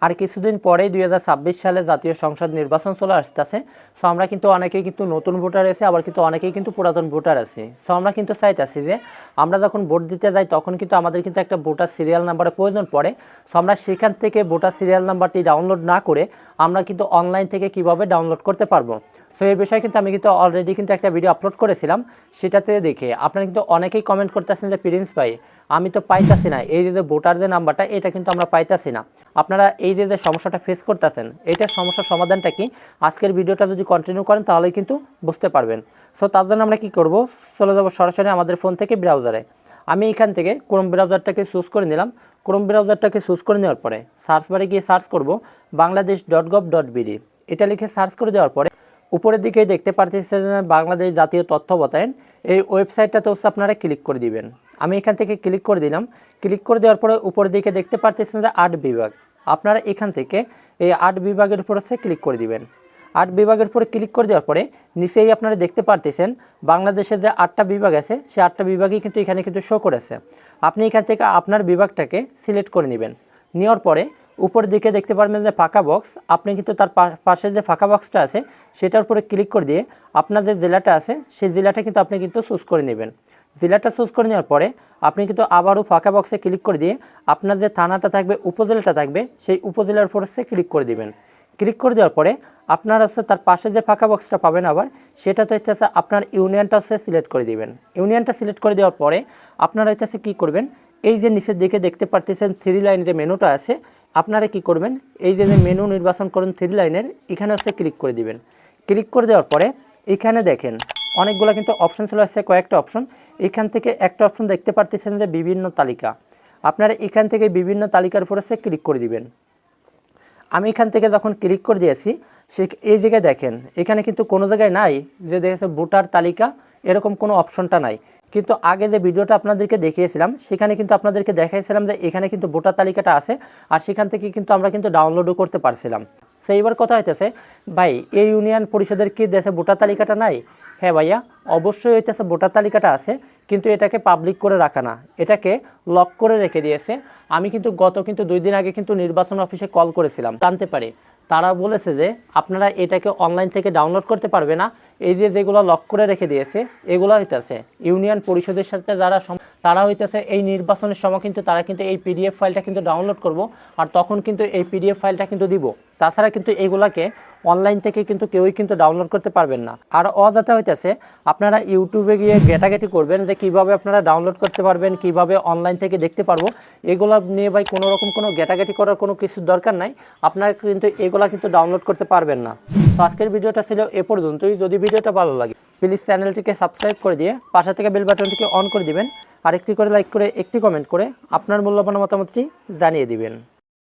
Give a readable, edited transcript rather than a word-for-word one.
আর কিছুদিন পরেই 2026 সালে জাতীয় সংসদ নির্বাচন চলে আসতেছে। সো আমরা কিন্তু অনেকেই কিন্তু নতুন ভোটার আছে, আবার কিন্তু অনেকেই কিন্তু পুরাতন ভোটার আছে। সো আমরা কিন্তু চাইতেছি যে আমরা যখন ভোট দিতে যাই তখন কিন্তু আমাদের কিন্তু একটা ভোটার সিরিয়াল নাম্বারের প্রয়োজন পড়ে। সো আমরা সেখান থেকে ভোটার সিরিয়াল নাম্বারটি ডাউনলোড না করে আমরা কিন্তু অনলাইন থেকে কিভাবে ডাউনলোড করতে পারবো। সো এই বিষয়ে কিন্তু আমি কিন্তু অলরেডি কিন্তু একটা ভিডিও আপলোড করেছিলাম, সেটাতে দেখে আপনারা কিন্তু অনেকেই কমেন্ট করতেছেন যে প্রিন্স ভাই আমি তো পাইতাছি না, এই যে ভোটার যে নাম্বারটা এটা কিন্তু আমরা পাইতাছি না। আপনারা এই যে সমস্যাটা ফেস করতেছেন এইটার সমস্যার সমাধানটা কি, আজকের ভিডিওটা যদি কন্টিনিউ করেন তাহলেই কিন্তু বুঝতে পারবেন। সো তার জন্য আমরা কি করব, চলে যাব সরাসরি আমাদের ফোন থেকে ব্রাউজারে। আমি এখান থেকে ক্রোম ব্রাউজারটাকে চুজ করে নিলাম। ক্রোম ব্রাউজারটাকে চুজ করে নেওয়ার পরে সার্চ বারে গিয়ে সার্চ করব bangladesh.gov.bd। এটা লিখে সার্চ করে দেওয়ার পরে উপরের দিকে দেখতে পারতেছেন বাংলাদেশ জাতীয় তথ্য বাতায়ন, এই ওয়েবসাইটটাতে হচ্ছে আপনারা ক্লিক করে দিবেন। আমি এখান থেকে ক্লিক করে দিলাম। ক্লিক করে দেওয়ার পরে উপরের দিকে দেখতে পারতেছেন যে 8 বিভাগ, আপনারা এখান থেকে এই 8 বিভাগের উপর হচ্ছে ক্লিক করে দিবেন। 8 বিভাগের উপরে ক্লিক করে দেওয়ার পরে নিচেই আপনারা দেখতে পারতেছেন বাংলাদেশের যে 8টা বিভাগ আছে সেই 8টা বিভাগই কিন্তু এখানে কিন্তু শো করেছে। আপনি এখান থেকে আপনার বিভাগটাকে সিলেক্ট করে নেবেন। নেওয়ার পরে উপরের দিকে দেখতে পারবেন যে ফাঁকা বক্স, আপনি কিন্তু তার পাশে যে ফাঁকা বক্সটা আছে সেটার উপরে ক্লিক করে দিয়ে আপনার যে জেলাটা আছে সেই জেলাটা কিন্তু আপনি কিন্তু চুজ করে নেবেন। জেলাটা চুজ করে নেওয়ার পরে আপনি কিন্তু আবারও ফাঁকা বক্সে ক্লিক করে দিয়ে আপনার যে থানাটা থাকবে, উপজেলাটা থাকবে, সেই উপজেলার উপর হচ্ছে ক্লিক করে দিবেন। ক্লিক করে দেওয়ার পরে আপনার হচ্ছে তার পাশে যে ফাঁকা বক্সটা পাবেন আবার সেটাতে হচ্ছে আপনার ইউনিয়নটা হচ্ছে সিলেক্ট করে দিবেন। ইউনিয়নটা সিলেক্ট করে দেওয়ার পরে আপনারা হচ্ছে কী করবেন, এই যে নিচের দিকে দেখতে পারতেছেন 3 লাইনের যে মেনুটা আছে, আপনারা কি করবেন এই যে মেনু নির্বাচন করুন 3 লাইনের, এখানে হচ্ছে ক্লিক করে দিবেন। ক্লিক করে দেওয়ার পরে এখানে দেখেন অনেকগুলো কিন্তু অপশন চলে আসছে, কয়েকটা অপশন। এখান থেকে একটা অপশন দেখতে পারতেছেন যে বিভিন্ন তালিকা, আপনারা এখান থেকে বিভিন্ন তালিকার উপর হচ্ছে ক্লিক করে দিবেন। আমি এখান থেকে যখন ক্লিক করে দিয়েছি সে এই জায়গায় দেখেন এখানে কিন্তু কোনো জায়গায় নাই যে দেখেছে ভোটার তালিকা, এরকম কোনো অপশনটা নাই। কিন্তু আগে যে ভিডিওটা আপনাদেরকে দেখিয়েছিলাম সেখানে কিন্তু আপনাদেরকে দেখাইছিলাম যে এখানে কিন্তু ভোটার তালিকাটা আছে, আর সেখান থেকে কিন্তু আমরা কিন্তু ডাউনলোডও করতে পারছিলাম। তো এইবার কথা হইতেছে ভাই এই ইউনিয়ন পরিষদের কি দেশে ভোটার তালিকাটা নাই? হ্যাঁ ভাইয়া, অবশ্যই হইতেছে ভোটার তালিকাটা আছে, কিন্তু এটাকে পাবলিক করে রাখা না, এটাকে লক করে রেখে দিয়েছে। আমি কিন্তু গত 2 দিন আগে কিন্তু নির্বাচন অফিসে কল করেছিলাম, জানতে পারি তারা বলেছে যে আপনারা এটাকে অনলাইন থেকে ডাউনলোড করতে পারবে না। এই যে যেগুলো লক করে রেখে দিয়েছে এগুলো হইতেছে ইউনিয়ন পরিষদের সাথে যারা তারা হইতেছে এই নির্বাচনের সময় কিন্তু তারা কিন্তু এই পিডিএফ ফাইলটা কিন্তু ডাউনলোড করব, আর তখন কিন্তু এই পিডিএফ ফাইলটা কিন্তু দিব। তাছাড়া কিন্তু এগুলাকে অনলাইন থেকে কিন্তু কেউই কিন্তু ডাউনলোড করতে পারবেন না। আর অযথা হইতেছে আপনারা ইউটিউবে গিয়ে ঘেটাঘেটি করবেন যে কিভাবে আপনারা ডাউনলোড করতে পারবেন, কিভাবে অনলাইন থেকে দেখতে পারবো, এগুলো নিয়ে ভাই কোনো রকম কোনো ঘেটাঘেটি করার কোনো কিছুর দরকার নাই। আপনারা কিন্তু এগুলা কিন্তু ডাউনলোড করতে পারবেন না। তো আজকের ভিডিওটা ছিল এ পর্যন্তই। যদি ভিডিওটা ভালো লাগে প্লিজ চ্যানেলটিকে সাবস্ক্রাইব করে দিয়ে পাশে থেকে বেল বাটনটিকে অন করে দিবেন, আর একটি করে লাইক করে একটি কমেন্ট করে আপনার মূল্যবান মতামতটি জানিয়ে দিবেন।